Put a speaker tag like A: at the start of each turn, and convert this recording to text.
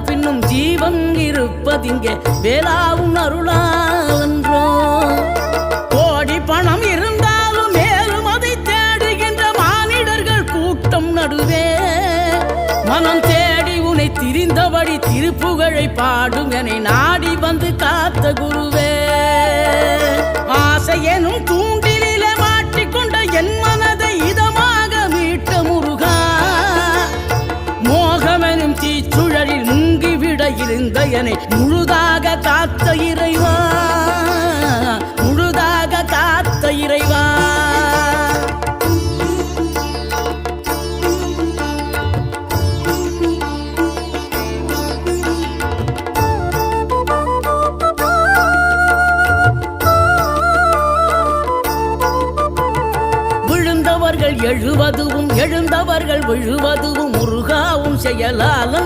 A: பின்னும் ஜீவன் இருப்பதிங்கே வேளாவும் அருளாவென்றோ. கோடி பணம் இருந்தாலும் மேலும் அதை தேடுகின்ற மானிடர்கள் கூட்டம் நடுவே மனம் தேடி உனை திரிந்தபடி திருப்புகழை பாடும் என்னை நாடி வந்து காத்த குருவே. ஆசை எனும் தூண்டிலே மாட்டிக்கொண்ட என் மனதை இதமாக மீட்ட முருகா. மோகமெனும் தீச்சுழலில் முங்கிவிட இருந்த என்னை முழுதாக காத்த இறைவா, முழுதாக காத்த இறைவா. எழுவதுவும் எழுந்தவர்கள் விழுவதுவும் முருகாவும் செயலாலும்